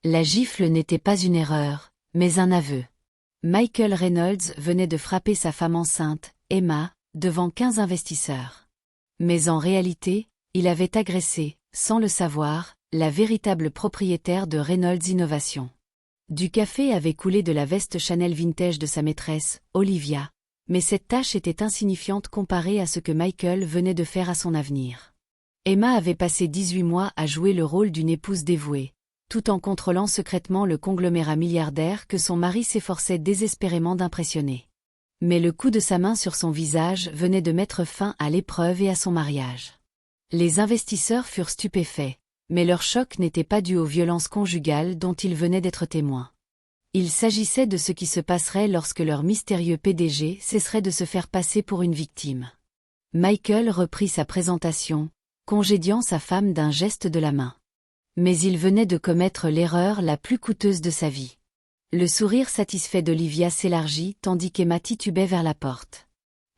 La gifle n'était pas une erreur, mais un aveu. Michael Reynolds venait de frapper sa femme enceinte, Emma, devant 15 investisseurs. Mais en réalité, il avait agressé, sans le savoir, la véritable propriétaire de Reynolds Innovation. Du café avait coulé de la veste Chanel vintage de sa maîtresse, Olivia, mais cette tâche était insignifiante comparée à ce que Michael venait de faire à son avenir. Emma avait passé 18 mois à jouer le rôle d'une épouse dévouée, tout en contrôlant secrètement le conglomérat milliardaire que son mari s'efforçait désespérément d'impressionner. Mais le coup de sa main sur son visage venait de mettre fin à l'épreuve et à son mariage. Les investisseurs furent stupéfaits, mais leur choc n'était pas dû aux violences conjugales dont ils venaient d'être témoins. Il s'agissait de ce qui se passerait lorsque leur mystérieux PDG cesserait de se faire passer pour une victime. Michael reprit sa présentation, congédiant sa femme d'un geste de la main. Mais il venait de commettre l'erreur la plus coûteuse de sa vie. Le sourire satisfait d'Olivia s'élargit tandis qu'Emma titubait vers la porte.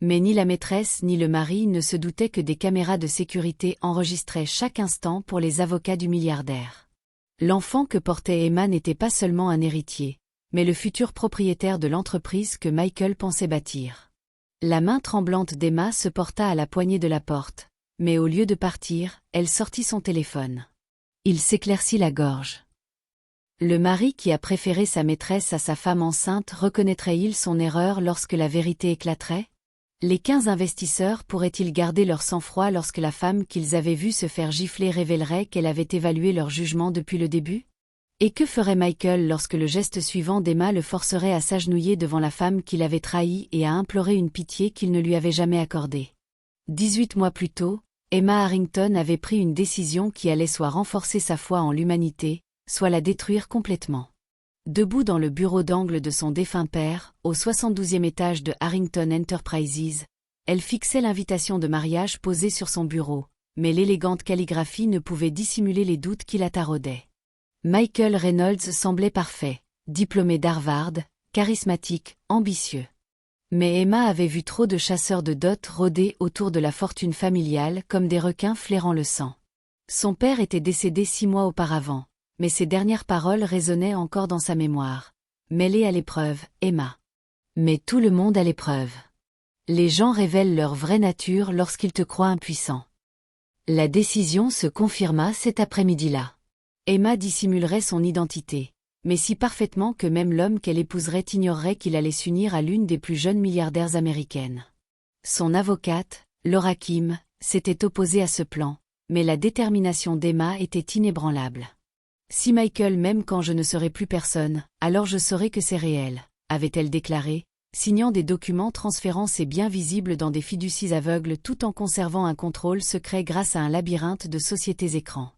Mais ni la maîtresse ni le mari ne se doutaient que des caméras de sécurité enregistraient chaque instant pour les avocats du milliardaire. L'enfant que portait Emma n'était pas seulement un héritier, mais le futur propriétaire de l'entreprise que Michael pensait bâtir. La main tremblante d'Emma se porta à la poignée de la porte, mais au lieu de partir, elle sortit son téléphone. Il s'éclaircit la gorge. Le mari qui a préféré sa maîtresse à sa femme enceinte reconnaîtrait-il son erreur lorsque la vérité éclaterait? Les 15 investisseurs pourraient-ils garder leur sang-froid lorsque la femme qu'ils avaient vue se faire gifler révélerait qu'elle avait évalué leur jugement depuis le début? Et que ferait Michael lorsque le geste suivant d'Emma le forcerait à s'agenouiller devant la femme qu'il avait trahie et à implorer une pitié qu'il ne lui avait jamais accordée? 18 mois plus tôt, Emma Harrington avait pris une décision qui allait soit renforcer sa foi en l'humanité, soit la détruire complètement. Debout dans le bureau d'angle de son défunt père, au 72e étage de Harrington Enterprises, elle fixait l'invitation de mariage posée sur son bureau, mais l'élégante calligraphie ne pouvait dissimuler les doutes qui la taraudaient. Michael Reynolds semblait parfait, diplômé d'Harvard, charismatique, ambitieux. Mais Emma avait vu trop de chasseurs de dot rôder autour de la fortune familiale comme des requins flairant le sang. Son père était décédé 6 mois auparavant, mais ses dernières paroles résonnaient encore dans sa mémoire. Mêlée à l'épreuve, Emma. Mais tout le monde à l'épreuve. Les gens révèlent leur vraie nature lorsqu'ils te croient impuissant. La décision se confirma cet après-midi-là. Emma dissimulerait son identité, mais si parfaitement que même l'homme qu'elle épouserait ignorerait qu'il allait s'unir à l'une des plus jeunes milliardaires américaines. Son avocate, Laura Kim, s'était opposée à ce plan, mais la détermination d'Emma était inébranlable. Si Michael m'aime quand je ne serai plus personne, alors je saurai que c'est réel, avait-elle déclaré, signant des documents transférant ses biens visibles dans des fiducies aveugles tout en conservant un contrôle secret grâce à un labyrinthe de sociétés écrans.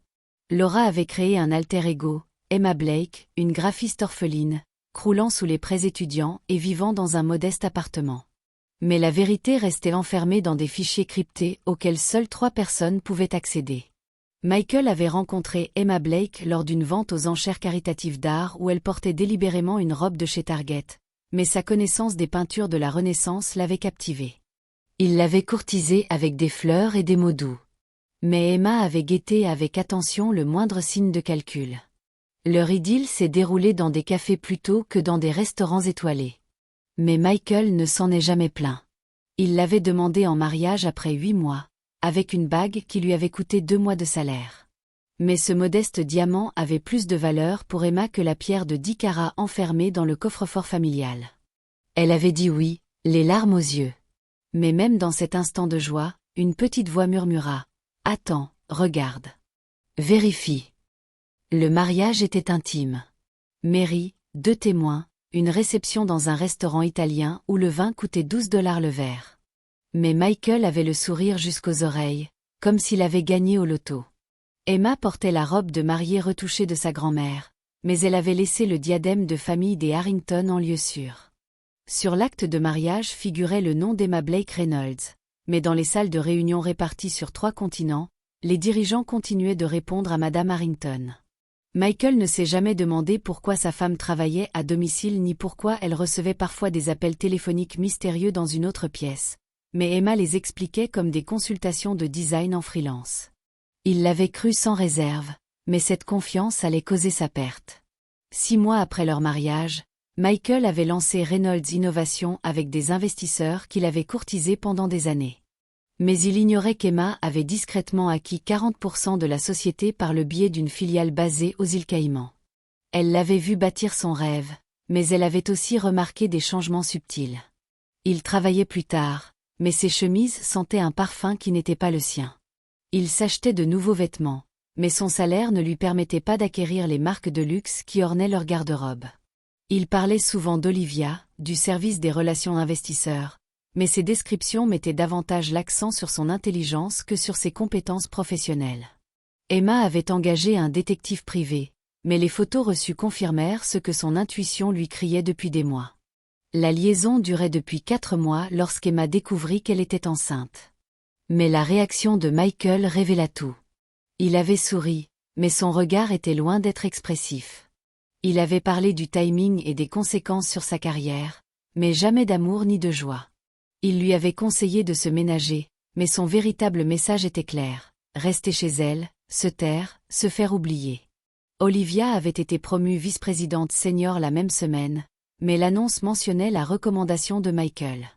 Laura avait créé un alter ego, Emma Blake, une graphiste orpheline, croulant sous les prêts étudiants et vivant dans un modeste appartement. Mais la vérité restait enfermée dans des fichiers cryptés auxquels seules 3 personnes pouvaient accéder. Michael avait rencontré Emma Blake lors d'une vente aux enchères caritatives d'art où elle portait délibérément une robe de chez Target, mais sa connaissance des peintures de la Renaissance l'avait captivée. Il l'avait courtisée avec des fleurs et des mots doux. Mais Emma avait guetté avec attention le moindre signe de calcul. Leur idylle s'est déroulée dans des cafés plutôt que dans des restaurants étoilés. Mais Michael ne s'en est jamais plaint. Il l'avait demandée en mariage après 8 mois, avec une bague qui lui avait coûté 2 mois de salaire. Mais ce modeste diamant avait plus de valeur pour Emma que la pierre de 10 carats enfermée dans le coffre-fort familial. Elle avait dit oui, les larmes aux yeux. Mais même dans cet instant de joie, une petite voix murmura « Attends, regarde. Vérifie. » Le mariage était intime. Mairie, 2 témoins, une réception dans un restaurant italien où le vin coûtait $12 le verre. Mais Michael avait le sourire jusqu'aux oreilles, comme s'il avait gagné au loto. Emma portait la robe de mariée retouchée de sa grand-mère, mais elle avait laissé le diadème de famille des Harrington en lieu sûr. Sur l'acte de mariage figurait le nom d'Emma Blake Reynolds, mais dans les salles de réunion réparties sur 3 continents, les dirigeants continuaient de répondre à Madame Harrington. Michael ne s'est jamais demandé pourquoi sa femme travaillait à domicile ni pourquoi elle recevait parfois des appels téléphoniques mystérieux dans une autre pièce, mais Emma les expliquait comme des consultations de design en freelance. Il l'avait cru sans réserve, mais cette confiance allait causer sa perte. 6 mois après leur mariage, Michael avait lancé Reynolds Innovation avec des investisseurs qu'il avait courtisés pendant des années. Mais il ignorait qu'Emma avait discrètement acquis 40% de la société par le biais d'une filiale basée aux îles Caïmans. Elle l'avait vu bâtir son rêve, mais elle avait aussi remarqué des changements subtils. Il travaillait plus tard, mais ses chemises sentaient un parfum qui n'était pas le sien. Il s'achetait de nouveaux vêtements, mais son salaire ne lui permettait pas d'acquérir les marques de luxe qui ornaient leur garde-robe. Il parlait souvent d'Olivia, du service des relations investisseurs, mais ses descriptions mettaient davantage l'accent sur son intelligence que sur ses compétences professionnelles. Emma avait engagé un détective privé, mais les photos reçues confirmèrent ce que son intuition lui criait depuis des mois. La liaison durait depuis 4 mois lorsqu'Emma découvrit qu'elle était enceinte. Mais la réaction de Michael révéla tout. Il avait souri, mais son regard était loin d'être expressif. Il avait parlé du timing et des conséquences sur sa carrière, mais jamais d'amour ni de joie. Il lui avait conseillé de se ménager, mais son véritable message était clair: rester chez elle, se taire, se faire oublier. Olivia avait été promue vice-présidente senior la même semaine, mais l'annonce mentionnait la recommandation de Michael.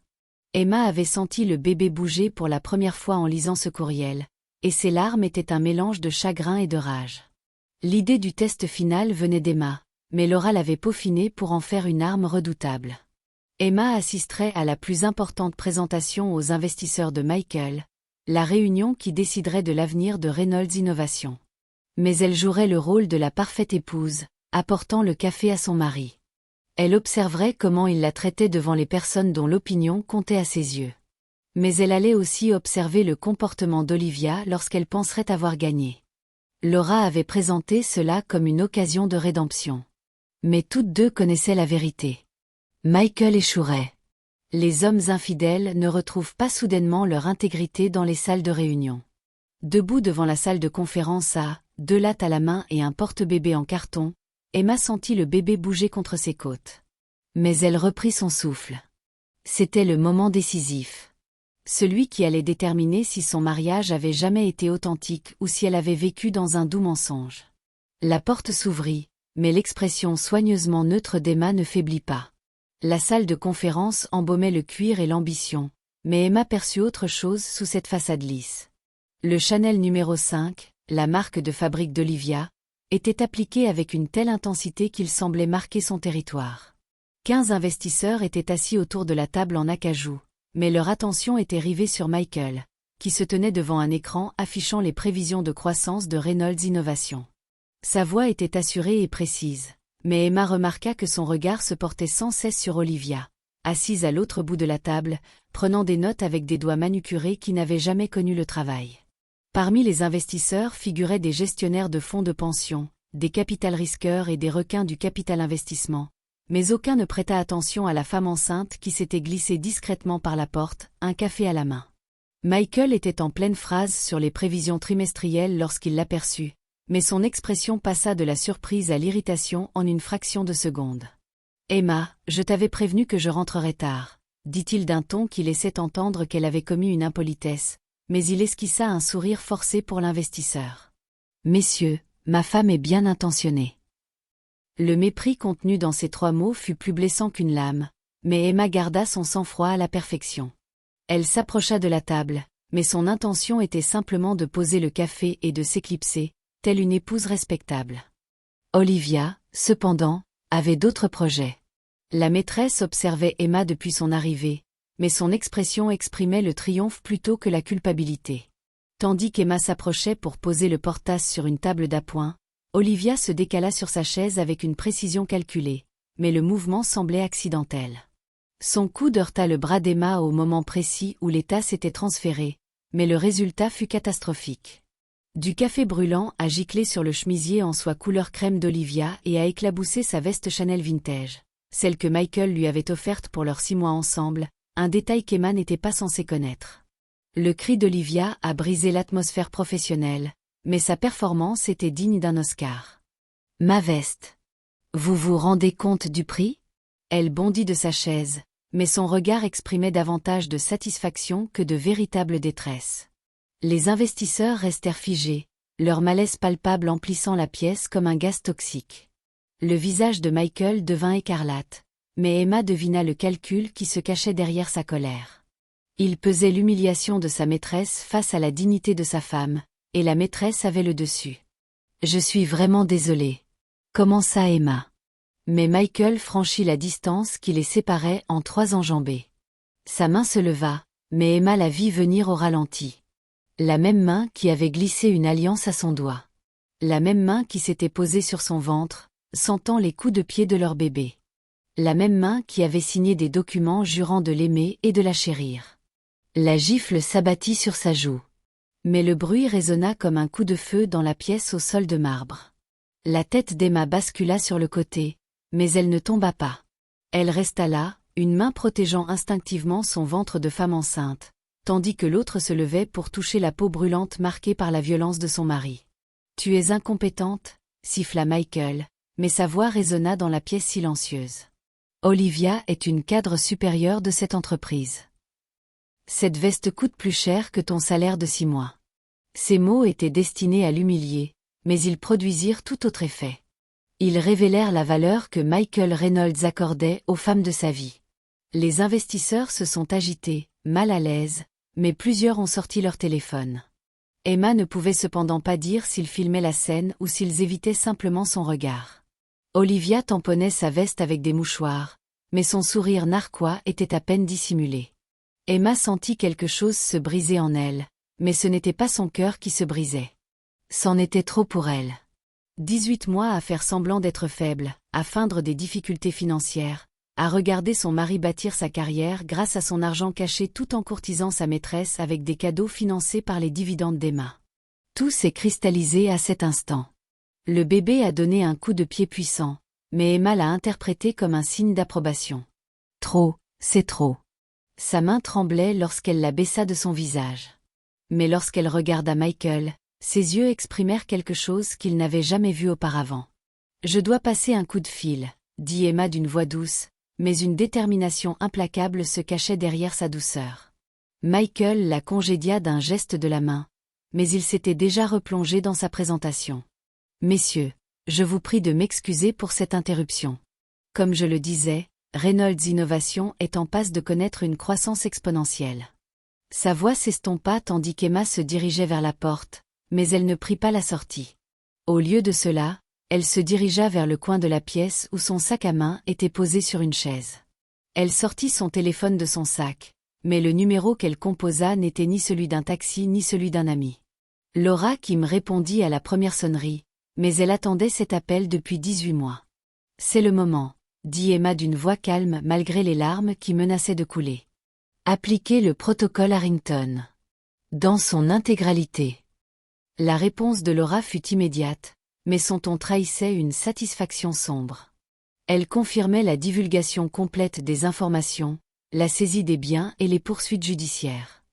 Emma avait senti le bébé bouger pour la première fois en lisant ce courriel, et ses larmes étaient un mélange de chagrin et de rage. L'idée du test final venait d'Emma, mais Laura l'avait peaufinée pour en faire une arme redoutable. Emma assisterait à la plus importante présentation aux investisseurs de Michael, la réunion qui déciderait de l'avenir de Reynolds Innovation. Mais elle jouerait le rôle de la parfaite épouse, apportant le café à son mari. Elle observerait comment il la traitait devant les personnes dont l'opinion comptait à ses yeux. Mais elle allait aussi observer le comportement d'Olivia lorsqu'elle penserait avoir gagné. Laura avait présenté cela comme une occasion de rédemption. Mais toutes deux connaissaient la vérité. Michael échouerait. Les hommes infidèles ne retrouvent pas soudainement leur intégrité dans les salles de réunion. Debout devant la salle de conférence à 2 lattes à la main et un porte-bébé en carton, Emma sentit le bébé bouger contre ses côtes. Mais elle reprit son souffle. C'était le moment décisif. Celui qui allait déterminer si son mariage avait jamais été authentique ou si elle avait vécu dans un doux mensonge. La porte s'ouvrit, mais l'expression soigneusement neutre d'Emma ne faiblit pas. La salle de conférence embaumait le cuir et l'ambition, mais Emma perçut autre chose sous cette façade lisse. Le Chanel numéro 5, la marque de fabrique d'Olivia, était appliqué avec une telle intensité qu'il semblait marquer son territoire. 15 investisseurs étaient assis autour de la table en acajou, mais leur attention était rivée sur Michael, qui se tenait devant un écran affichant les prévisions de croissance de Reynolds Innovation. Sa voix était assurée et précise, mais Emma remarqua que son regard se portait sans cesse sur Olivia, assise à l'autre bout de la table, prenant des notes avec des doigts manucurés qui n'avaient jamais connu le travail. Parmi les investisseurs figuraient des gestionnaires de fonds de pension, des capital-risqueurs et des requins du capital investissement, mais aucun ne prêta attention à la femme enceinte qui s'était glissée discrètement par la porte, un café à la main. Michael était en pleine phrase sur les prévisions trimestrielles lorsqu'il l'aperçut, mais son expression passa de la surprise à l'irritation en une fraction de seconde. « Emma, je t'avais prévenu que je rentrerais tard », dit-il d'un ton qui laissait entendre qu'elle avait commis une impolitesse, mais il esquissa un sourire forcé pour l'investisseur. « Messieurs, ma femme est bien intentionnée. » Le mépris contenu dans ces 3 mots fut plus blessant qu'une lame, mais Emma garda son sang-froid à la perfection. Elle s'approcha de la table, mais son intention était simplement de poser le café et de s'éclipser, telle une épouse respectable. Olivia, cependant, avait d'autres projets. La maîtresse observait Emma depuis son arrivée, mais son expression exprimait le triomphe plutôt que la culpabilité. Tandis qu'Emma s'approchait pour poser le porte-tasse sur une table d'appoint, Olivia se décala sur sa chaise avec une précision calculée, mais le mouvement semblait accidentel. Son coude heurta le bras d'Emma au moment précis où les tasses étaient transférées, mais le résultat fut catastrophique. Du café brûlant a giclé sur le chemisier en soie couleur crème d'Olivia et a éclaboussé sa veste Chanel vintage, celle que Michael lui avait offerte pour leurs 6 mois ensemble, un détail qu'Emma n'était pas censée connaître. Le cri d'Olivia a brisé l'atmosphère professionnelle, mais sa performance était digne d'un Oscar. « Ma veste. Vous vous rendez compte du prix ?» Elle bondit de sa chaise, mais son regard exprimait davantage de satisfaction que de véritable détresse. Les investisseurs restèrent figés, leur malaise palpable emplissant la pièce comme un gaz toxique. Le visage de Michael devint écarlate, mais Emma devina le calcul qui se cachait derrière sa colère. Il pesait l'humiliation de sa maîtresse face à la dignité de sa femme, et la maîtresse avait le dessus. « Je suis vraiment désolée. » commença Emma. Mais Michael franchit la distance qui les séparait en 3 enjambées. Sa main se leva, mais Emma la vit venir au ralenti. La même main qui avait glissé une alliance à son doigt. La même main qui s'était posée sur son ventre, sentant les coups de pied de leur bébé. La même main qui avait signé des documents jurant de l'aimer et de la chérir. La gifle s'abattit sur sa joue. Mais le bruit résonna comme un coup de feu dans la pièce au sol de marbre. La tête d'Emma bascula sur le côté, mais elle ne tomba pas. Elle resta là, une main protégeant instinctivement son ventre de femme enceinte, tandis que l'autre se levait pour toucher la peau brûlante marquée par la violence de son mari. « Tu es incompétente » siffla Michael, mais sa voix résonna dans la pièce silencieuse. « Olivia est une cadre supérieure de cette entreprise. Cette veste coûte plus cher que ton salaire de 6 mois. » Ces mots étaient destinés à l'humilier, mais ils produisirent tout autre effet. Ils révélèrent la valeur que Michael Reynolds accordait aux femmes de sa vie. Les investisseurs se sont agités, mal à l'aise, mais plusieurs ont sorti leur téléphone. Emma ne pouvait cependant pas dire s'ils filmaient la scène ou s'ils évitaient simplement son regard. Olivia tamponnait sa veste avec des mouchoirs, mais son sourire narquois était à peine dissimulé. Emma sentit quelque chose se briser en elle, mais ce n'était pas son cœur qui se brisait. C'en était trop pour elle. 18 mois à faire semblant d'être faible, à feindre des difficultés financières, à regarder son mari bâtir sa carrière grâce à son argent caché tout en courtisant sa maîtresse avec des cadeaux financés par les dividendes d'Emma. Tout s'est cristallisé à cet instant. Le bébé a donné un coup de pied puissant, mais Emma l'a interprété comme un signe d'approbation. Trop, c'est trop. Sa main tremblait lorsqu'elle la baissa de son visage. Mais lorsqu'elle regarda Michael, ses yeux exprimèrent quelque chose qu'il n'avait jamais vu auparavant. « Je dois passer un coup de fil », dit Emma d'une voix douce, mais une détermination implacable se cachait derrière sa douceur. Michael la congédia d'un geste de la main, mais il s'était déjà replongé dans sa présentation. « Messieurs, je vous prie de m'excuser pour cette interruption. Comme je le disais, Reynolds Innovation est en passe de connaître une croissance exponentielle. » Sa voix s'estompa tandis qu'Emma se dirigeait vers la porte, mais elle ne prit pas la sortie. Au lieu de cela, elle se dirigea vers le coin de la pièce où son sac à main était posé sur une chaise. Elle sortit son téléphone de son sac, mais le numéro qu'elle composa n'était ni celui d'un taxi ni celui d'un ami. Laura Kim répondit à la première sonnerie, mais elle attendait cet appel depuis 18 mois. « C'est le moment », dit Emma d'une voix calme malgré les larmes qui menaçaient de couler. « Appliquez le protocole Harrington. Dans son intégralité. » La réponse de Laura fut immédiate, mais son ton trahissait une satisfaction sombre. Elle confirmait la divulgation complète des informations, la saisie des biens et les poursuites judiciaires.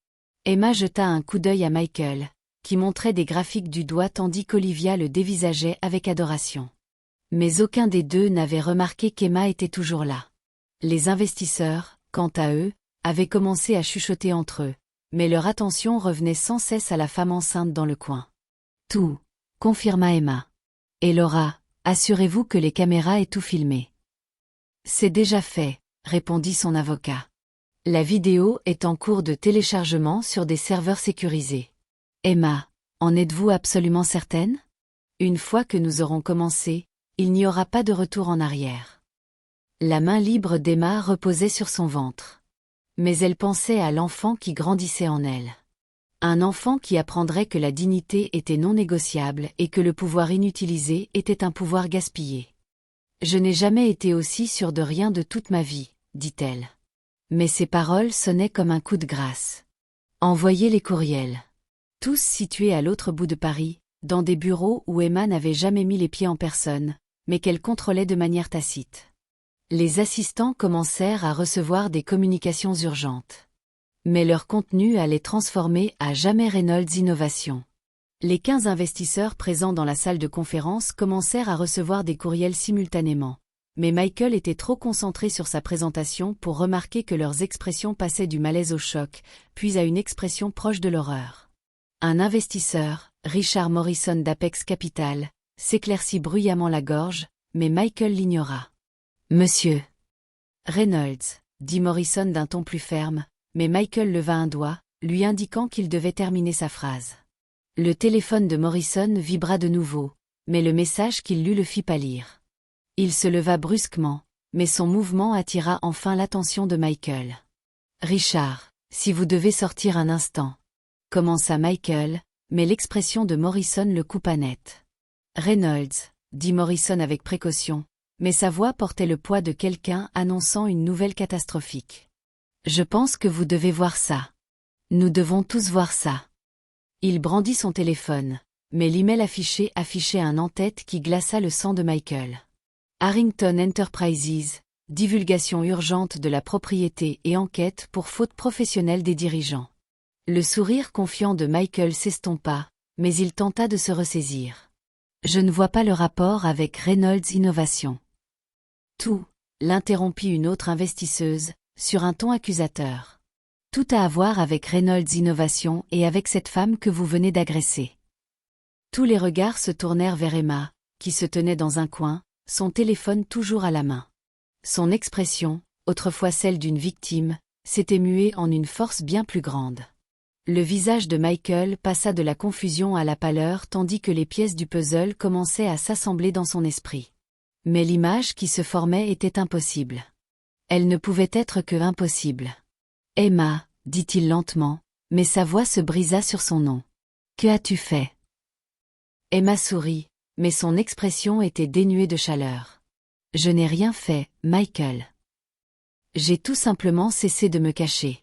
Emma jeta un coup d'œil à Michael, qui montrait des graphiques du doigt tandis qu'Olivia le dévisageait avec adoration. Mais aucun des deux n'avait remarqué qu'Emma était toujours là. Les investisseurs, quant à eux, avaient commencé à chuchoter entre eux, mais leur attention revenait sans cesse à la femme enceinte dans le coin. « Tout », confirma Emma. « Et Laura, assurez-vous que les caméras aient tout filmé. »« C'est déjà fait », répondit son avocat. « La vidéo est en cours de téléchargement sur des serveurs sécurisés. »« Emma, en êtes-vous absolument certaine ? Une fois que nous aurons commencé, il n'y aura pas de retour en arrière. » La main libre d'Emma reposait sur son ventre. Mais elle pensait à l'enfant qui grandissait en elle. Un enfant qui apprendrait que la dignité était non négociable et que le pouvoir inutilisé était un pouvoir gaspillé. « Je n'ai jamais été aussi sûre de rien de toute ma vie, » dit-elle. Mais ces paroles sonnaient comme un coup de grâce. Envoyer les courriels. Tous situés à l'autre bout de Paris, dans des bureaux où Emma n'avait jamais mis les pieds en personne, mais qu'elle contrôlait de manière tacite. Les assistants commencèrent à recevoir des communications urgentes. Mais leur contenu allait transformer à jamais Reynolds Innovation. Les 15 investisseurs présents dans la salle de conférence commencèrent à recevoir des courriels simultanément, mais Michael était trop concentré sur sa présentation pour remarquer que leurs expressions passaient du malaise au choc, puis à une expression proche de l'horreur. Un investisseur, Richard Morrison d'Apex Capital, s'éclaircit bruyamment la gorge, mais Michael l'ignora. Monsieur Reynolds, dit Morrison d'un ton plus ferme, mais Michael leva un doigt, lui indiquant qu'il devait terminer sa phrase. Le téléphone de Morrison vibra de nouveau, mais le message qu'il lut le fit pâlir. Il se leva brusquement, mais son mouvement attira enfin l'attention de Michael. « Richard, si vous devez sortir un instant. » commença Michael, mais l'expression de Morrison le coupa net. « Reynolds, » dit Morrison avec précaution, mais sa voix portait le poids de quelqu'un annonçant une nouvelle catastrophique. « Je pense que vous devez voir ça. Nous devons tous voir ça. » Il brandit son téléphone, mais l'email affiché affichait un en-tête qui glaça le sang de Michael. Harrington Enterprises, divulgation urgente de la propriété et enquête pour faute professionnelle des dirigeants. Le sourire confiant de Michael s'estompa, mais il tenta de se ressaisir. Je ne vois pas le rapport avec Reynolds Innovation. Tout, l'interrompit une autre investisseuse, sur un ton accusateur. Tout à voir avec Reynolds Innovation et avec cette femme que vous venez d'agresser. Tous les regards se tournèrent vers Emma, qui se tenait dans un coin, son téléphone toujours à la main. Son expression, autrefois celle d'une victime, s'était muée en une force bien plus grande. Le visage de Michael passa de la confusion à la pâleur tandis que les pièces du puzzle commençaient à s'assembler dans son esprit. Mais l'image qui se formait était impossible. Elle ne pouvait être que impossible. « Emma, » dit-il lentement, mais sa voix se brisa sur son nom. « Que as-tu fait » Emma sourit, mais son expression était dénuée de chaleur. « Je n'ai rien fait, Michael. J'ai tout simplement cessé de me cacher. »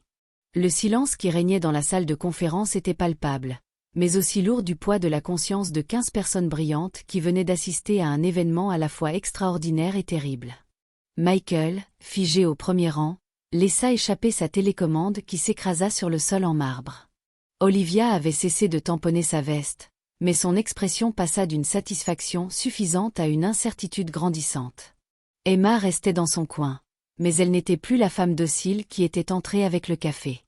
Le silence qui régnait dans la salle de conférence était palpable, mais aussi lourd du poids de la conscience de 15 personnes brillantes qui venaient d'assister à un événement à la fois extraordinaire et terrible. Michael, figé au premier rang, laissa échapper sa télécommande qui s'écrasa sur le sol en marbre. Olivia avait cessé de tamponner sa veste, mais son expression passa d'une satisfaction suffisante à une incertitude grandissante. Emma restait dans son coin, mais elle n'était plus la femme docile qui était entrée avec le café.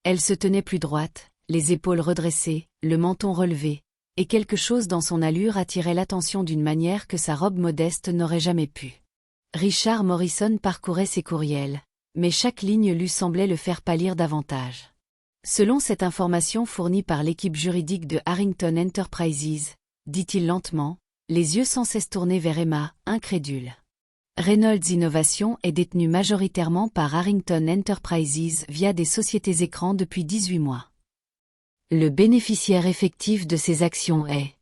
Elle se tenait plus droite, les épaules redressées, le menton relevé, et quelque chose dans son allure attirait l'attention d'une manière que sa robe modeste n'aurait jamais pu. Richard Morrison parcourait ses courriels, mais chaque ligne lui semblait le faire pâlir davantage. Selon cette information fournie par l'équipe juridique de Harrington Enterprises, dit-il lentement, les yeux sans cesse tournés vers Emma, incrédule. Reynolds Innovation est détenu majoritairement par Harrington Enterprises via des sociétés écrans depuis 18 mois. Le bénéficiaire effectif de ces actions est...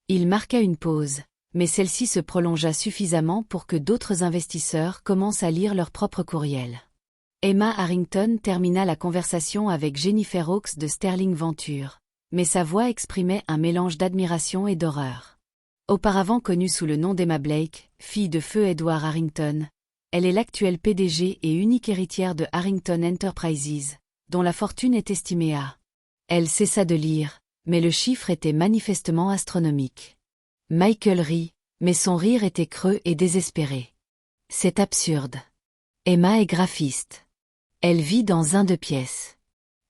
Il marqua une pause, mais celle-ci se prolongea suffisamment pour que d'autres investisseurs commencent à lire leur propre courriel. Emma Harrington termina la conversation avec Jennifer Hawkes de Sterling Venture, mais sa voix exprimait un mélange d'admiration et d'horreur. Auparavant connue sous le nom d'Emma Blake, fille de feu Edward Harrington, elle est l'actuelle PDG et unique héritière de Harrington Enterprises, dont la fortune est estimée à... Elle cessa de lire, mais le chiffre était manifestement astronomique. Michael rit, mais son rire était creux et désespéré. C'est absurde. Emma est graphiste. Elle vit dans un 2 pièces.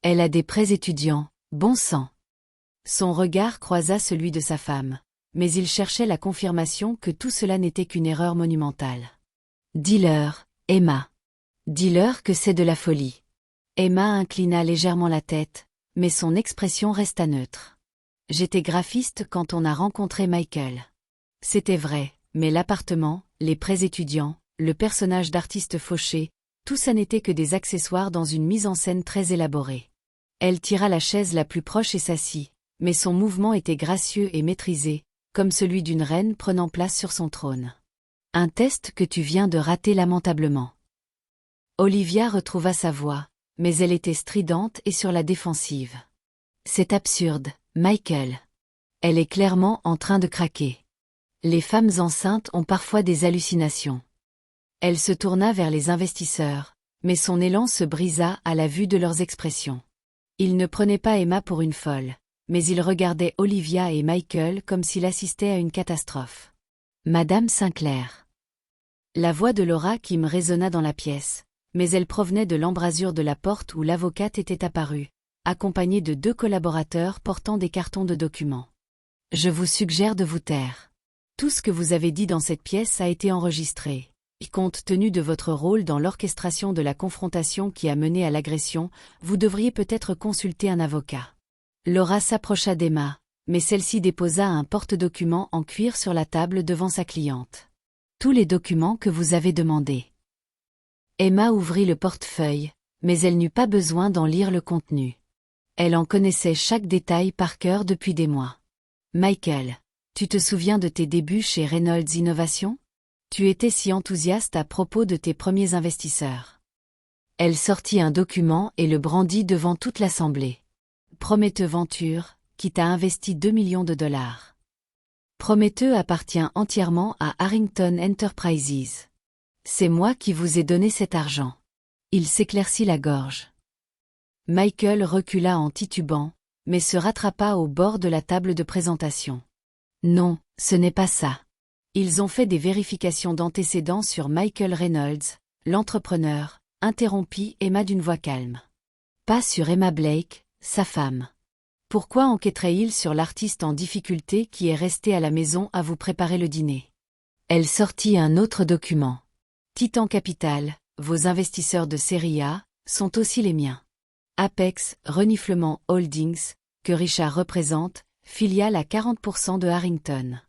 Elle a des prêts étudiants, bon sang. Son regard croisa celui de sa femme, mais il cherchait la confirmation que tout cela n'était qu'une erreur monumentale. Dis-leur, Emma. Dis-leur que c'est de la folie. Emma inclina légèrement la tête, mais son expression resta neutre. J'étais graphiste quand on a rencontré Michael. C'était vrai, mais l'appartement, les prêts étudiants, le personnage d'artiste fauché, tout ça n'était que des accessoires dans une mise en scène très élaborée. Elle tira la chaise la plus proche et s'assit, mais son mouvement était gracieux et maîtrisé, comme celui d'une reine prenant place sur son trône. Un test que tu viens de rater lamentablement. Olivia retrouva sa voix, mais elle était stridente et sur la défensive. C'est absurde, Michael. Elle est clairement en train de craquer. Les femmes enceintes ont parfois des hallucinations. Elle se tourna vers les investisseurs, mais son élan se brisa à la vue de leurs expressions. Ils ne prenaient pas Emma pour une folle, mais ils regardaient Olivia et Michael comme s'ils assistaient à une catastrophe. Madame Sinclair. La voix de Laura Kim résonna dans la pièce, mais elle provenait de l'embrasure de la porte où l'avocate était apparue, accompagnée de 2 collaborateurs portant des cartons de documents. Je vous suggère de vous taire. Tout ce que vous avez dit dans cette pièce a été enregistré. Et compte tenu de votre rôle dans l'orchestration de la confrontation qui a mené à l'agression, vous devriez peut-être consulter un avocat. Laura s'approcha d'Emma, mais celle-ci déposa un porte-documents en cuir sur la table devant sa cliente. Tous les documents que vous avez demandés. Emma ouvrit le portefeuille, mais elle n'eut pas besoin d'en lire le contenu. Elle en connaissait chaque détail par cœur depuis des mois. Michael, tu te souviens de tes débuts chez Reynolds Innovation? Tu étais si enthousiaste à propos de tes premiers investisseurs. Elle sortit un document et le brandit devant toute l'assemblée. Prometteux Venture, qui t'a investi 2 millions de dollars. Prometteux appartient entièrement à Harrington Enterprises. C'est moi qui vous ai donné cet argent. Il s'éclaircit la gorge. Michael recula en titubant, mais se rattrapa au bord de la table de présentation. Non, ce n'est pas ça. Ils ont fait des vérifications d'antécédents sur Michael Reynolds, l'entrepreneur, interrompit Emma d'une voix calme. Pas sur Emma Blake, sa femme. Pourquoi enquêterait-il sur l'artiste en difficulté qui est resté à la maison à vous préparer le dîner? Elle sortit un autre document. Titan Capital, vos investisseurs de série A, sont aussi les miens. Apex, Reniflement Holdings, que Richard représente, filiale à 40% de Harrington.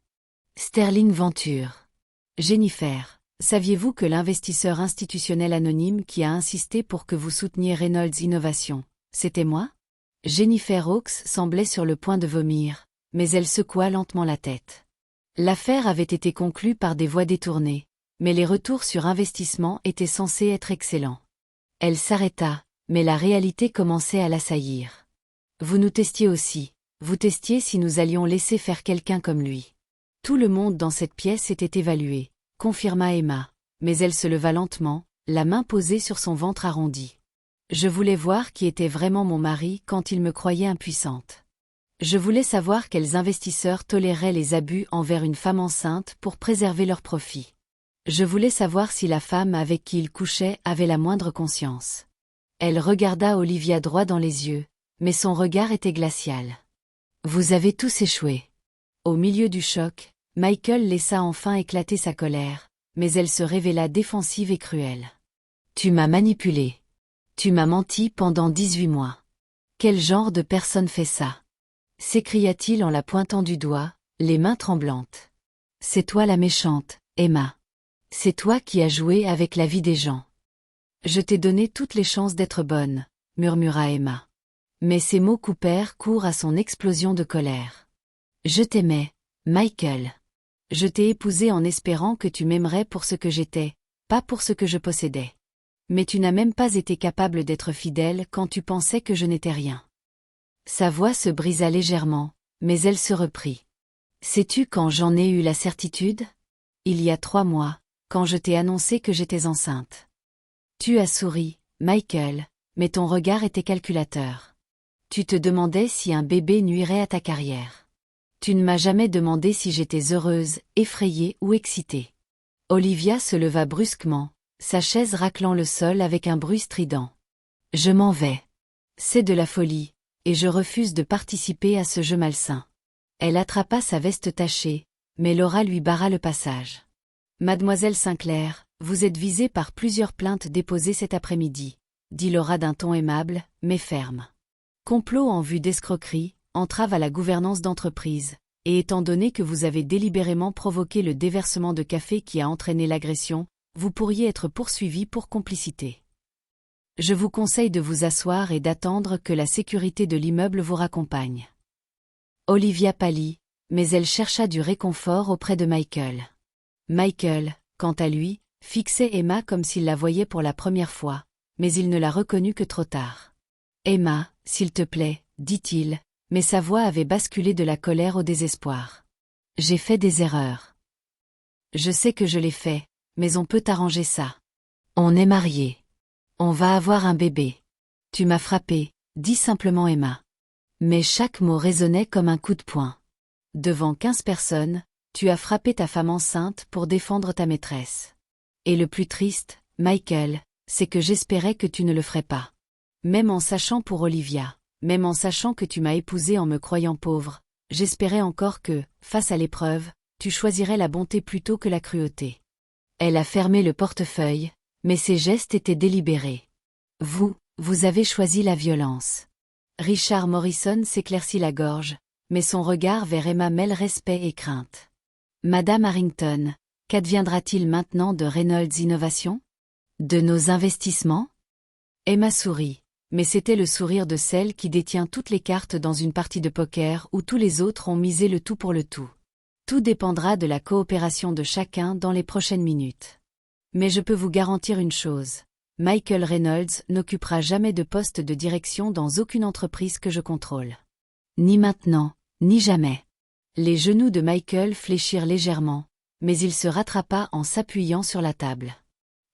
Sterling Venture. Jennifer, saviez-vous que l'investisseur institutionnel anonyme qui a insisté pour que vous souteniez Reynolds Innovation, c'était moi? Jennifer Hawkes semblait sur le point de vomir, mais elle secoua lentement la tête. L'affaire avait été conclue par des voies détournées, mais les retours sur investissement étaient censés être excellents. Elle s'arrêta, mais la réalité commençait à l'assaillir. Vous nous testiez aussi, vous testiez si nous allions laisser faire quelqu'un comme lui. Tout le monde dans cette pièce était évalué, confirma Emma, mais elle se leva lentement, la main posée sur son ventre arrondi. Je voulais voir qui était vraiment mon mari quand il me croyait impuissante. Je voulais savoir quels investisseurs toléraient les abus envers une femme enceinte pour préserver leurs profits. Je voulais savoir si la femme avec qui il couchait avait la moindre conscience. Elle regarda Olivia droit dans les yeux, mais son regard était glacial. Vous avez tous échoué. Au milieu du choc, Michael laissa enfin éclater sa colère, mais elle se révéla défensive et cruelle. Tu m'as manipulée. Tu m'as menti pendant 18 mois. Quel genre de personne fait ça? S'écria-t-il en la pointant du doigt, les mains tremblantes. C'est toi la méchante, Emma. C'est toi qui as joué avec la vie des gens. Je t'ai donné toutes les chances d'être bonne, murmura Emma. Mais ces mots coupèrent court à son explosion de colère. Je t'aimais, Michael. Je t'ai épousé en espérant que tu m'aimerais pour ce que j'étais, pas pour ce que je possédais. Mais tu n'as même pas été capable d'être fidèle quand tu pensais que je n'étais rien. Sa voix se brisa légèrement, mais elle se reprit. Sais-tu quand j'en ai eu la certitude? Il y a 3 mois, quand je t'ai annoncé que j'étais enceinte. Tu as souri, Michael, mais ton regard était calculateur. Tu te demandais si un bébé nuirait à ta carrière. Tu ne m'as jamais demandé si j'étais heureuse, effrayée ou excitée. Olivia se leva brusquement, sa chaise raclant le sol avec un bruit strident. Je m'en vais. C'est de la folie, et je refuse de participer à ce jeu malsain. Elle attrapa sa veste tachée, mais Laura lui barra le passage. Mademoiselle Sinclair, vous êtes visée par plusieurs plaintes déposées cet après-midi, dit Laura d'un ton aimable, mais ferme. Complot en vue d'escroquerie, entrave à la gouvernance d'entreprise, et étant donné que vous avez délibérément provoqué le déversement de café qui a entraîné l'agression, vous pourriez être poursuivi pour complicité. Je vous conseille de vous asseoir et d'attendre que la sécurité de l'immeuble vous raccompagne. Olivia pâlit, mais elle chercha du réconfort auprès de Michael. Michael, quant à lui, fixait Emma comme s'il la voyait pour la première fois, mais il ne la reconnut que trop tard. Emma, s'il te plaît, dit-il, mais sa voix avait basculé de la colère au désespoir. J'ai fait des erreurs. Je sais que je l'ai fait, mais on peut arranger ça. On est mariés. On va avoir un bébé. Tu m'as frappé, dit simplement Emma. Mais chaque mot résonnait comme un coup de poing. Devant 15 personnes, tu as frappé ta femme enceinte pour défendre ta maîtresse. Et le plus triste, Michael, c'est que j'espérais que tu ne le ferais pas. Même en sachant pour Olivia, même en sachant que tu m'as épousée en me croyant pauvre, j'espérais encore que, face à l'épreuve, tu choisirais la bonté plutôt que la cruauté. Elle a fermé le portefeuille, mais ses gestes étaient délibérés. Vous avez choisi la violence. Richard Morrison s'éclaircit la gorge, mais son regard vers Emma mêle respect et crainte. Madame Harrington, qu'adviendra-t-il maintenant de Reynolds Innovations? De nos investissements? Emma sourit, mais c'était le sourire de celle qui détient toutes les cartes dans une partie de poker où tous les autres ont misé le tout pour le tout. Tout dépendra de la coopération de chacun dans les prochaines minutes. Mais je peux vous garantir une chose. Michael Reynolds n'occupera jamais de poste de direction dans aucune entreprise que je contrôle. Ni maintenant, ni jamais. Les genoux de Michael fléchirent légèrement, mais il se rattrapa en s'appuyant sur la table.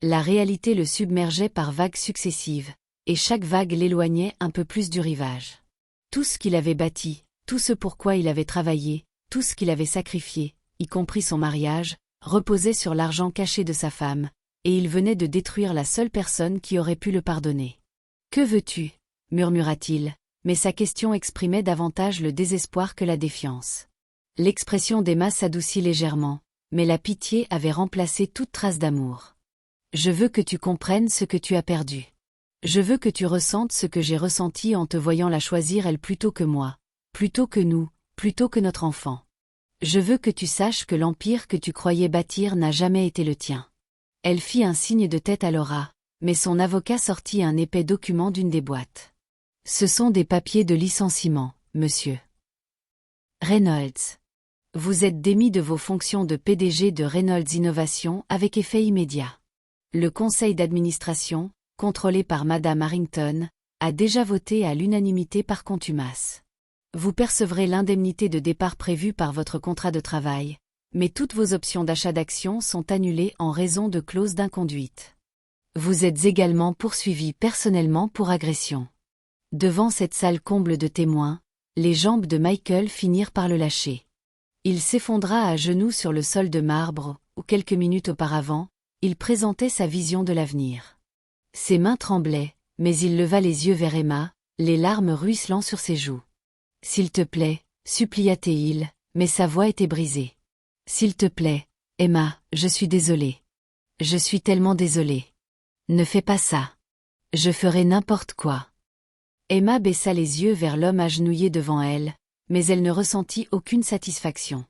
La réalité le submergeait par vagues successives, et chaque vague l'éloignait un peu plus du rivage. Tout ce qu'il avait bâti, tout ce pour quoi il avait travaillé, tout ce qu'il avait sacrifié, y compris son mariage, reposait sur l'argent caché de sa femme, et il venait de détruire la seule personne qui aurait pu le pardonner. « Que veux-tu » murmura-t-il, mais sa question exprimait davantage le désespoir que la défiance. L'expression d'Emma s'adoucit légèrement, mais la pitié avait remplacé toute trace d'amour. « Je veux que tu comprennes ce que tu as perdu. Je veux que tu ressentes ce que j'ai ressenti en te voyant la choisir elle plutôt que moi, plutôt que nous, plutôt que notre enfant. Je veux que tu saches que l'empire que tu croyais bâtir n'a jamais été le tien. » Elle fit un signe de tête à Laura, mais son avocat sortit un épais document d'une des boîtes. « Ce sont des papiers de licenciement, monsieur Reynolds. Vous êtes démis de vos fonctions de PDG de Reynolds Innovations avec effet immédiat. Le conseil d'administration, contrôlé par Madame Harrington, a déjà voté à l'unanimité par contumace. Vous percevrez l'indemnité de départ prévue par votre contrat de travail, mais toutes vos options d'achat d'actions sont annulées en raison de clauses d'inconduite. Vous êtes également poursuivi personnellement pour agression. » Devant cette salle comble de témoins, les jambes de Michael finirent par le lâcher. Il s'effondra à genoux sur le sol de marbre, où quelques minutes auparavant, il présentait sa vision de l'avenir. Ses mains tremblaient, mais il leva les yeux vers Emma, les larmes ruisselant sur ses joues. « S'il te plaît, supplia-t-il, mais sa voix était brisée. S'il te plaît, Emma, je suis désolé. Je suis tellement désolé. Ne fais pas ça. Je ferai n'importe quoi. » Emma baissa les yeux vers l'homme agenouillé devant elle, mais elle ne ressentit aucune satisfaction.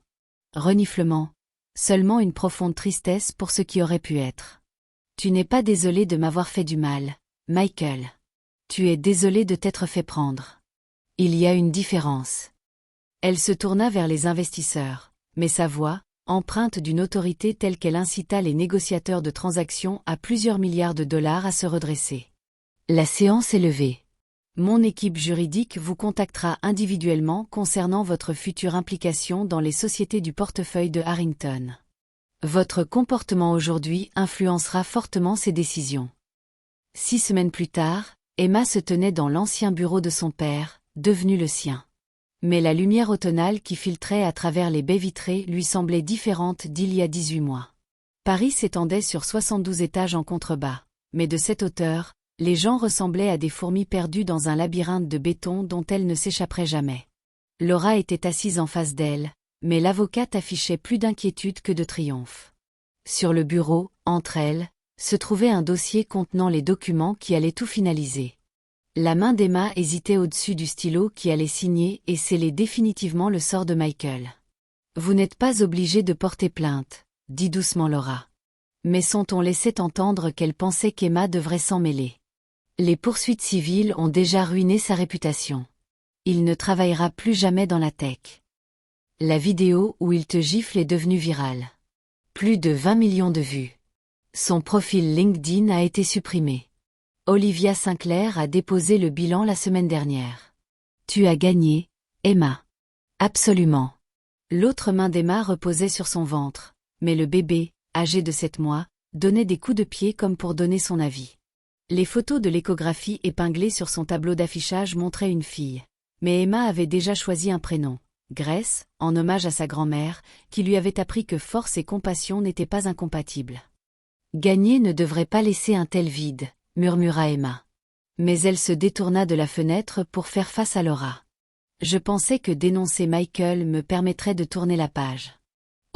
Reniflement. Seulement une profonde tristesse pour ce qui aurait pu être. « Tu n'es pas désolé de m'avoir fait du mal, Michael. Tu es désolé de t'être fait prendre. Il y a une différence. » Elle se tourna vers les investisseurs, mais sa voix, empreinte d'une autorité telle qu'elle incita les négociateurs de transactions à plusieurs milliards de dollars à se redresser. « La séance est levée. Mon équipe juridique vous contactera individuellement concernant votre future implication dans les sociétés du portefeuille de Harrington. Votre comportement aujourd'hui influencera fortement ces décisions. » 6 semaines plus tard, Emma se tenait dans l'ancien bureau de son père, devenu le sien. Mais la lumière automnale qui filtrait à travers les baies vitrées lui semblait différente d'il y a 18 mois. Paris s'étendait sur 72 étages en contrebas, mais de cette hauteur, les gens ressemblaient à des fourmis perdues dans un labyrinthe de béton dont elles ne s'échapperaient jamais. Laura était assise en face d'elle, mais l'avocate affichait plus d'inquiétude que de triomphe. Sur le bureau, entre elles, se trouvait un dossier contenant les documents qui allaient tout finaliser. La main d'Emma hésitait au-dessus du stylo qui allait signer et sceller définitivement le sort de Michael. « Vous n'êtes pas obligé de porter plainte, » dit doucement Laura. Mais son ton laissait entendre qu'elle pensait qu'Emma devrait s'en mêler. Les poursuites civiles ont déjà ruiné sa réputation. Il ne travaillera plus jamais dans la tech. La vidéo où il te gifle est devenue virale. Plus de 20 millions de vues. Son profil LinkedIn a été supprimé. Olivia Sinclair a déposé le bilan la semaine dernière. Tu as gagné, Emma. Absolument. L'autre main d'Emma reposait sur son ventre, mais le bébé, âgé de 7 mois, donnait des coups de pied comme pour donner son avis. Les photos de l'échographie épinglées sur son tableau d'affichage montraient une fille. Mais Emma avait déjà choisi un prénom, Grace, en hommage à sa grand-mère, qui lui avait appris que force et compassion n'étaient pas incompatibles. Gagner ne devrait pas laisser un tel vide, murmura Emma. Mais elle se détourna de la fenêtre pour faire face à Laura. Je pensais que dénoncer Michael me permettrait de tourner la page.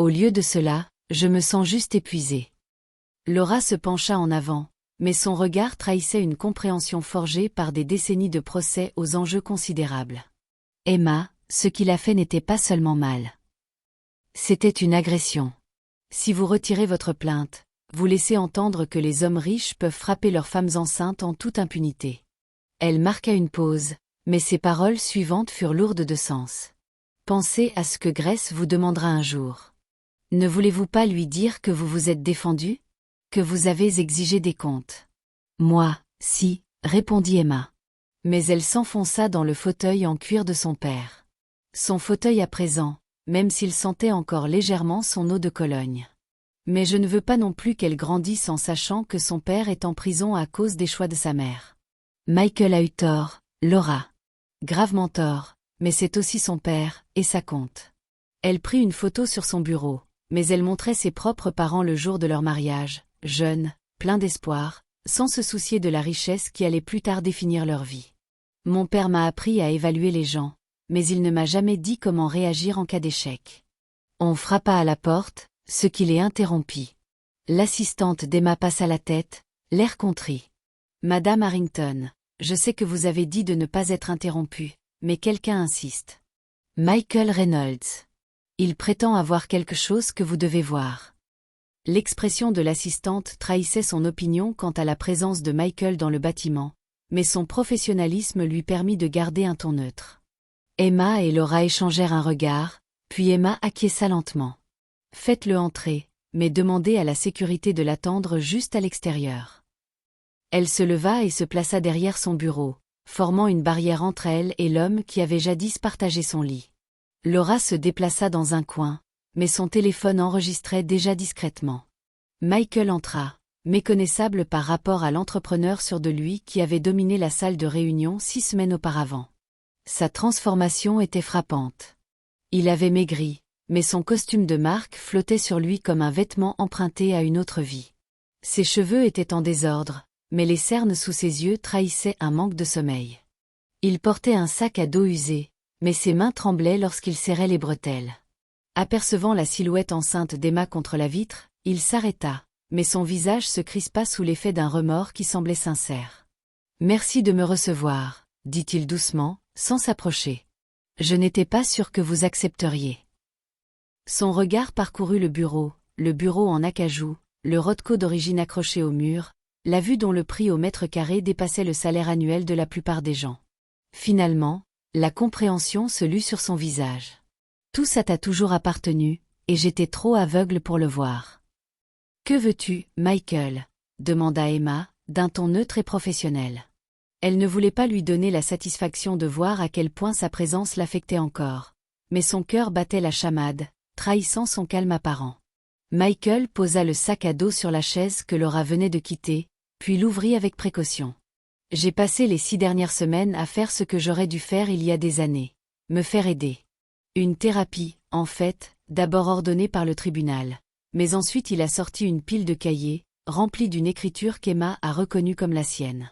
Au lieu de cela, je me sens juste épuisée. Laura se pencha en avant, mais son regard trahissait une compréhension forgée par des décennies de procès aux enjeux considérables. Emma, ce qu'il a fait n'était pas seulement mal. C'était une agression. Si vous retirez votre plainte, vous laissez entendre que les hommes riches peuvent frapper leurs femmes enceintes en toute impunité. Elle marqua une pause, mais ses paroles suivantes furent lourdes de sens. Pensez à ce que Grace vous demandera un jour. Ne voulez-vous pas lui dire que vous vous êtes défendu? Que vous avez exigé des comptes? Moi, si, répondit Emma. Mais elle s'enfonça dans le fauteuil en cuir de son père. Son fauteuil à présent, même s'il sentait encore légèrement son eau de Cologne. Mais je ne veux pas non plus qu'elle grandisse en sachant que son père est en prison à cause des choix de sa mère. Michael a eu tort, Laura. Gravement tort, mais c'est aussi son père, et ça compte. Elle prit une photo sur son bureau, mais elle montrait ses propres parents le jour de leur mariage, jeunes, pleins d'espoir, sans se soucier de la richesse qui allait plus tard définir leur vie. Mon père m'a appris à évaluer les gens, mais il ne m'a jamais dit comment réagir en cas d'échec. On frappa à la porte, ce qui les interrompit. L'assistante d'Emma passa la tête, l'air contrit. Madame Harrington, je sais que vous avez dit de ne pas être interrompue, mais quelqu'un insiste. Michael Reynolds. Il prétend avoir quelque chose que vous devez voir. L'expression de l'assistante trahissait son opinion quant à la présence de Michael dans le bâtiment, mais son professionnalisme lui permit de garder un ton neutre. Emma et Laura échangèrent un regard, puis Emma acquiesça lentement. Faites-le entrer, mais demandez à la sécurité de l'attendre juste à l'extérieur. Elle se leva et se plaça derrière son bureau, formant une barrière entre elle et l'homme qui avait jadis partagé son lit. Laura se déplaça dans un coin, mais son téléphone enregistrait déjà discrètement. Michael entra, méconnaissable par rapport à l'entrepreneur sûr de lui qui avait dominé la salle de réunion 6 semaines auparavant. Sa transformation était frappante. Il avait maigri, mais son costume de marque flottait sur lui comme un vêtement emprunté à une autre vie. Ses cheveux étaient en désordre, mais les cernes sous ses yeux trahissaient un manque de sommeil. Il portait un sac à dos usé, mais ses mains tremblaient lorsqu'il serrait les bretelles. Apercevant la silhouette enceinte d'Emma contre la vitre, il s'arrêta, mais son visage se crispa sous l'effet d'un remords qui semblait sincère. « Merci de me recevoir, » dit-il doucement, sans s'approcher. « Je n'étais pas sûr que vous accepteriez. » Son regard parcourut le bureau en acajou, le Rothko d'origine accroché au mur, la vue dont le prix au mètre carré dépassait le salaire annuel de la plupart des gens. Finalement, la compréhension se lut sur son visage. Tout ça t'a toujours appartenu, et j'étais trop aveugle pour le voir. Que veux-tu, Michael? Demanda Emma, d'un ton neutre et professionnel. Elle ne voulait pas lui donner la satisfaction de voir à quel point sa présence l'affectait encore, mais son cœur battait la chamade, trahissant son calme apparent. Michael posa le sac à dos sur la chaise que Laura venait de quitter, puis l'ouvrit avec précaution. J'ai passé les 6 dernières semaines à faire ce que j'aurais dû faire il y a des années. Me faire aider. Une thérapie, en fait, d'abord ordonnée par le tribunal. Mais ensuite il a sorti une pile de cahiers, remplis d'une écriture qu'Emma a reconnue comme la sienne.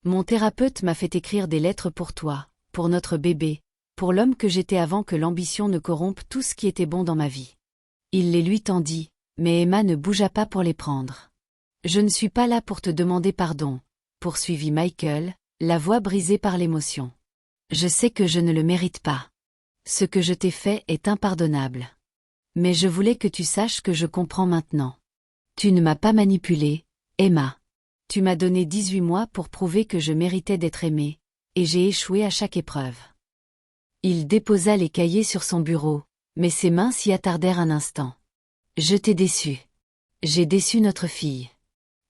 Mon thérapeute m'a fait écrire des lettres pour toi, pour notre bébé, pour l'homme que j'étais avant que l'ambition ne corrompe tout ce qui était bon dans ma vie. Il les lui tendit, mais Emma ne bougea pas pour les prendre. Je ne suis pas là pour te demander pardon, poursuivit Michael, la voix brisée par l'émotion. Je sais que je ne le mérite pas. Ce que je t'ai fait est impardonnable. Mais je voulais que tu saches que je comprends maintenant. Tu ne m'as pas manipulée, Emma. Tu m'as donné 18 mois pour prouver que je méritais d'être aimée, et j'ai échoué à chaque épreuve. Il déposa les cahiers sur son bureau, mais ses mains s'y attardèrent un instant. Je t'ai déçu. J'ai déçu notre fille.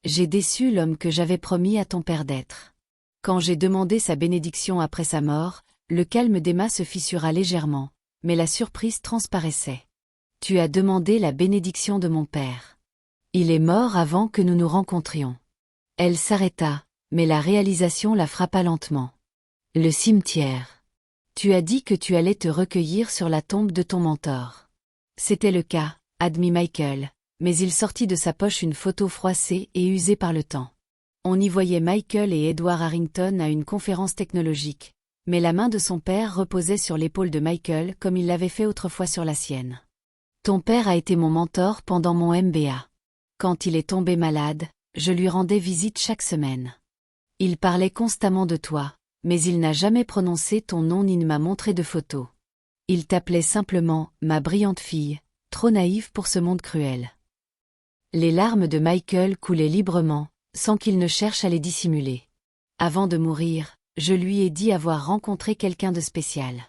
J'ai déçu l'homme que j'avais promis à ton père d'être. Quand j'ai demandé sa bénédiction après sa mort, le calme d'Emma se fissura légèrement, mais la surprise transparaissait. Tu as demandé la bénédiction de mon père. Il est mort avant que nous nous rencontrions. Elle s'arrêta, mais la réalisation la frappa lentement. Le cimetière. Tu as dit que tu allais te recueillir sur la tombe de ton mentor. C'était le cas, admit Michael, mais il sortit de sa poche une photo froissée et usée par le temps. On y voyait Michael et Edward Harrington à une conférence technologique, mais la main de son père reposait sur l'épaule de Michael comme il l'avait fait autrefois sur la sienne. Ton père a été mon mentor pendant mon MBA. Quand il est tombé malade, je lui rendais visite chaque semaine. Il parlait constamment de toi, mais il n'a jamais prononcé ton nom ni ne m'a montré de photos. Il t'appelait simplement « ma brillante fille », trop naïve pour ce monde cruel. Les larmes de Michael coulaient librement, sans qu'il ne cherche à les dissimuler. Avant de mourir, je lui ai dit avoir rencontré quelqu'un de spécial.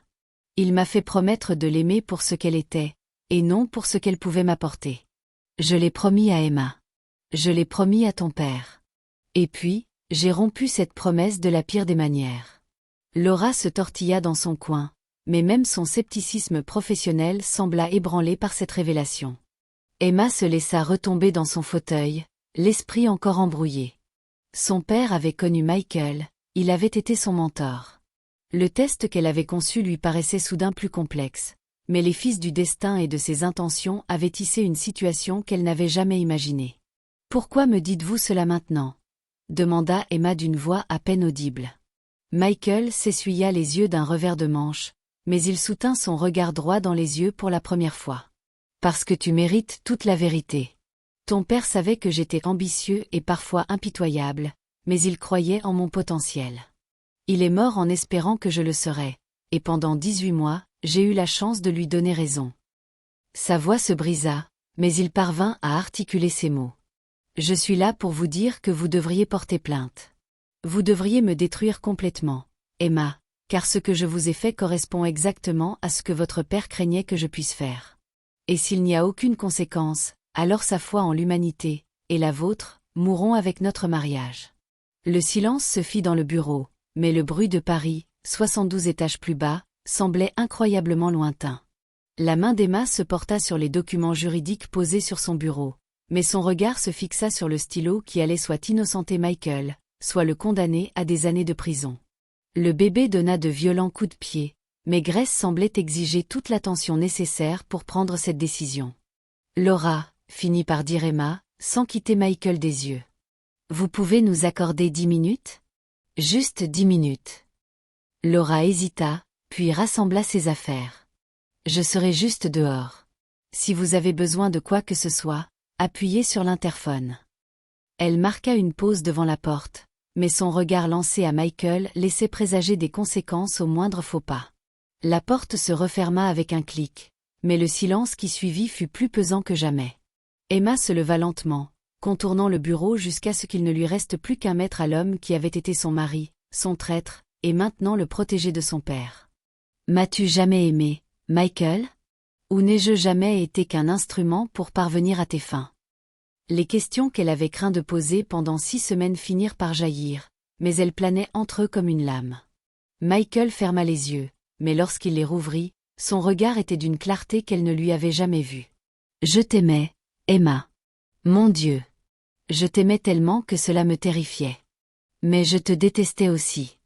Il m'a fait promettre de l'aimer pour ce qu'elle était, et non pour ce qu'elle pouvait m'apporter. Je l'ai promis à Emma. Je l'ai promis à ton père. Et puis, j'ai rompu cette promesse de la pire des manières. Laura se tortilla dans son coin, mais même son scepticisme professionnel sembla ébranlé par cette révélation. Emma se laissa retomber dans son fauteuil, l'esprit encore embrouillé. Son père avait connu Michael, il avait été son mentor. Le test qu'elle avait conçu lui paraissait soudain plus complexe, mais les fils du destin et de ses intentions avaient tissé une situation qu'elle n'avait jamais imaginée. « Pourquoi me dites-vous cela maintenant ?» demanda Emma d'une voix à peine audible. Michael s'essuya les yeux d'un revers de manche, mais il soutint son regard droit dans les yeux pour la première fois. « Parce que tu mérites toute la vérité. Ton père savait que j'étais ambitieux et parfois impitoyable, mais il croyait en mon potentiel. Il est mort en espérant que je le serais, et pendant 18 mois, j'ai eu la chance de lui donner raison. » Sa voix se brisa, mais il parvint à articuler ces mots. « Je suis là pour vous dire que vous devriez porter plainte. Vous devriez me détruire complètement, Emma, car ce que je vous ai fait correspond exactement à ce que votre père craignait que je puisse faire. Et s'il n'y a aucune conséquence, alors sa foi en l'humanité, et la vôtre, mourront avec notre mariage. » Le silence se fit dans le bureau, mais le bruit de Paris, 72 étages plus bas, semblait incroyablement lointain. La main d'Emma se porta sur les documents juridiques posés sur son bureau, mais son regard se fixa sur le stylo qui allait soit innocenter Michael, soit le condamner à des années de prison. Le bébé donna de violents coups de pied, mais Grace semblait exiger toute l'attention nécessaire pour prendre cette décision. « Laura », finit par dire Emma, sans quitter Michael des yeux. « Vous pouvez nous accorder 10 minutes ? Juste 10 minutes. » Laura hésita, puis rassembla ses affaires. « Je serai juste dehors. Si vous avez besoin de quoi que ce soit, appuyez sur l'interphone. » Elle marqua une pause devant la porte, mais son regard lancé à Michael laissait présager des conséquences au moindre faux pas. La porte se referma avec un clic, mais le silence qui suivit fut plus pesant que jamais. Emma se leva lentement, contournant le bureau jusqu'à ce qu'il ne lui reste plus qu'un mètre à l'homme qui avait été son mari, son traître, et maintenant le protégé de son père. « M'as-tu jamais aimé, Michael ? Ou n'ai-je jamais été qu'un instrument pour parvenir à tes fins ?» Les questions qu'elle avait craint de poser pendant 6 semaines finirent par jaillir, mais elles planaient entre eux comme une lame. Michael ferma les yeux, mais lorsqu'il les rouvrit, son regard était d'une clarté qu'elle ne lui avait jamais vue. « Je t'aimais, Emma. Mon Dieu. Je t'aimais tellement que cela me terrifiait. Mais je te détestais aussi. »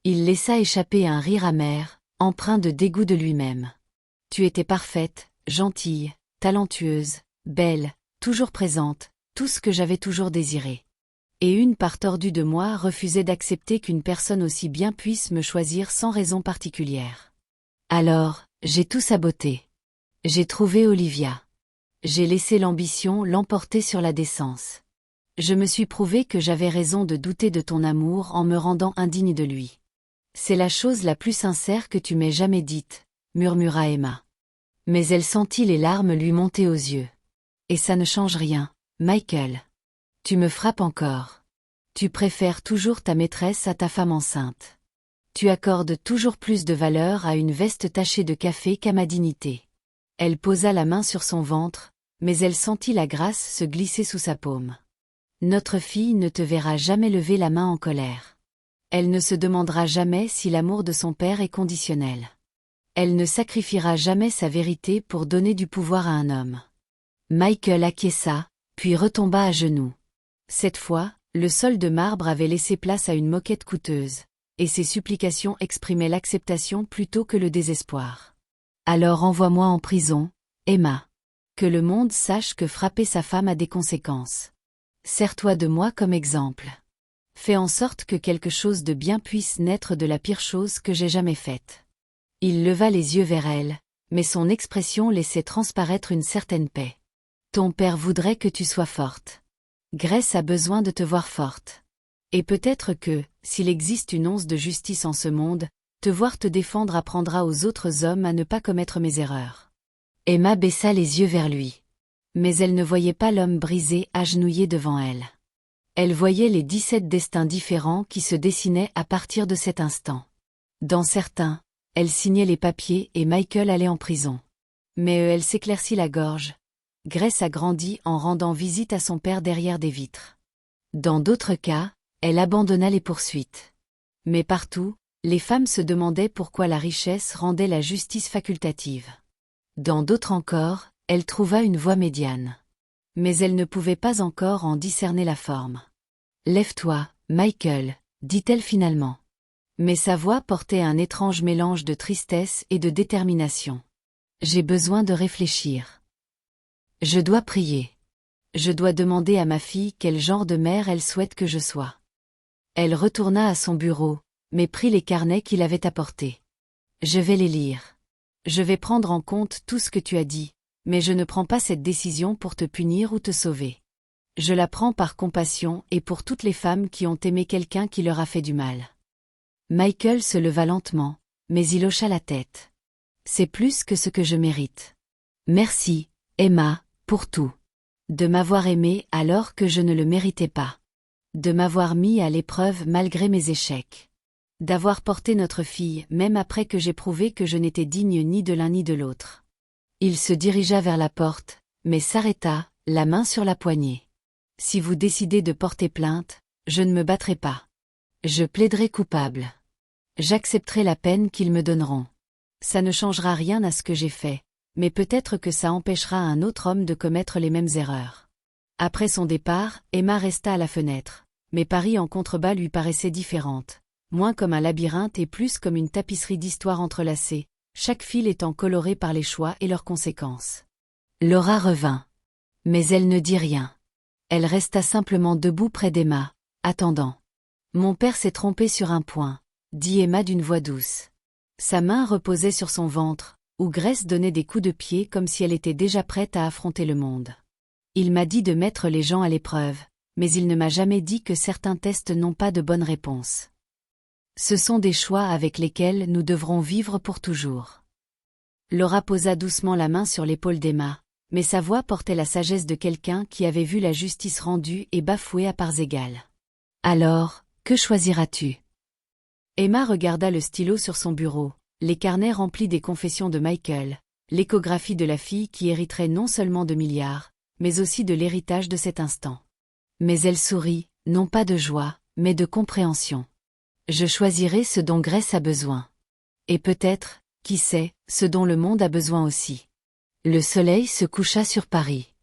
Il laissa échapper un rire amer, empreint de dégoût de lui-même. « Tu étais parfaite, gentille, talentueuse, belle, toujours présente, tout ce que j'avais toujours désiré. Et une part tordue de moi refusait d'accepter qu'une personne aussi bien puisse me choisir sans raison particulière. Alors, j'ai tout saboté. J'ai trouvé Olivia. J'ai laissé l'ambition l'emporter sur la décence. Je me suis prouvé que j'avais raison de douter de ton amour en me rendant indigne de lui. C'est la chose la plus sincère que tu m'aies jamais dite, murmura Emma. Mais elle sentit les larmes lui monter aux yeux. Et ça ne change rien, Michael. Tu me frappes encore. Tu préfères toujours ta maîtresse à ta femme enceinte. Tu accordes toujours plus de valeur à une veste tachée de café qu'à ma dignité. Elle posa la main sur son ventre, mais elle sentit la grâce se glisser sous sa paume. Notre fille ne te verra jamais lever la main en colère. Elle ne se demandera jamais si l'amour de son père est conditionnel. Elle ne sacrifiera jamais sa vérité pour donner du pouvoir à un homme. Michael acquiesça, puis retomba à genoux. Cette fois, le sol de marbre avait laissé place à une moquette coûteuse, et ses supplications exprimaient l'acceptation plutôt que le désespoir. Alors envoie-moi en prison, Emma. Que le monde sache que frapper sa femme a des conséquences. Sers-toi de moi comme exemple. Fais en sorte que quelque chose de bien puisse naître de la pire chose que j'ai jamais faite. Il leva les yeux vers elle, mais son expression laissait transparaître une certaine paix. Ton père voudrait que tu sois forte. Grace a besoin de te voir forte. Et peut-être que, s'il existe une once de justice en ce monde, te voir te défendre apprendra aux autres hommes à ne pas commettre mes erreurs. Emma baissa les yeux vers lui. Mais elle ne voyait pas l'homme brisé agenouillé devant elle. Elle voyait les 17 destins différents qui se dessinaient à partir de cet instant. Dans certains, elle signait les papiers et Michael allait en prison. Mais elle s'éclaircit la gorge. Grace a grandi en rendant visite à son père derrière des vitres. Dans d'autres cas, elle abandonna les poursuites. Mais partout, les femmes se demandaient pourquoi la richesse rendait la justice facultative. Dans d'autres encore, elle trouva une voie médiane. Mais elle ne pouvait pas encore en discerner la forme. « Lève-toi, Michael, dit-elle finalement. Mais sa voix portait un étrange mélange de tristesse et de détermination. J'ai besoin de réfléchir. Je dois prier. Je dois demander à ma fille quel genre de mère elle souhaite que je sois. Elle retourna à son bureau, mais prit les carnets qu'il avait apportés. Je vais les lire. Je vais prendre en compte tout ce que tu as dit, mais je ne prends pas cette décision pour te punir ou te sauver. Je la prends par compassion et pour toutes les femmes qui ont aimé quelqu'un qui leur a fait du mal. Michael se leva lentement, mais il hocha la tête. C'est plus que ce que je mérite. Merci, Emma, pour tout. De m'avoir aimé alors que je ne le méritais pas. De m'avoir mis à l'épreuve malgré mes échecs. D'avoir porté notre fille même après que j'ai prouvé que je n'étais digne ni de l'un ni de l'autre. Il se dirigea vers la porte, mais s'arrêta, la main sur la poignée. Si vous décidez de porter plainte, je ne me battrai pas. Je plaiderai coupable. J'accepterai la peine qu'ils me donneront. Ça ne changera rien à ce que j'ai fait, mais peut-être que ça empêchera un autre homme de commettre les mêmes erreurs. Après son départ, Emma resta à la fenêtre, mais Paris en contrebas lui paraissait différente, moins comme un labyrinthe et plus comme une tapisserie d'histoires entrelacées, chaque fil étant coloré par les choix et leurs conséquences. Laura revint. Mais elle ne dit rien. Elle resta simplement debout près d'Emma, attendant. Mon père s'est trompé sur un point, dit Emma d'une voix douce. Sa main reposait sur son ventre, où Grace donnait des coups de pied comme si elle était déjà prête à affronter le monde. Il m'a dit de mettre les gens à l'épreuve, mais il ne m'a jamais dit que certains tests n'ont pas de bonne réponse. Ce sont des choix avec lesquels nous devrons vivre pour toujours. Laura posa doucement la main sur l'épaule d'Emma, mais sa voix portait la sagesse de quelqu'un qui avait vu la justice rendue et bafouée à parts égales. Alors, que choisiras-tu ? Emma regarda le stylo sur son bureau, les carnets remplis des confessions de Michael, l'échographie de la fille qui hériterait non seulement de milliards, mais aussi de l'héritage de cet instant. Mais elle sourit, non pas de joie, mais de compréhension. Je choisirai ce dont Grace a besoin. Et peut-être, qui sait, ce dont le monde a besoin aussi. Le soleil se coucha sur Paris.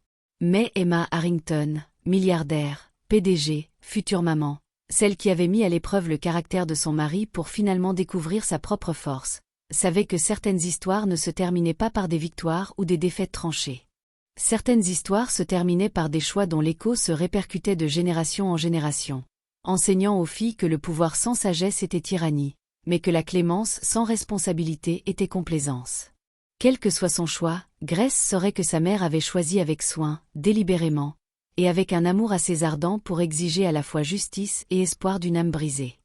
Mais Emma Harrington, milliardaire, PDG, future maman, celle qui avait mis à l'épreuve le caractère de son mari pour finalement découvrir sa propre force, savait que certaines histoires ne se terminaient pas par des victoires ou des défaites tranchées. Certaines histoires se terminaient par des choix dont l'écho se répercutait de génération en génération, enseignant aux filles que le pouvoir sans sagesse était tyrannie, mais que la clémence sans responsabilité était complaisance. Quel que soit son choix, Grace saurait que sa mère avait choisi avec soin, délibérément, et avec un amour assez ardent pour exiger à la fois justice et espoir d'une âme brisée.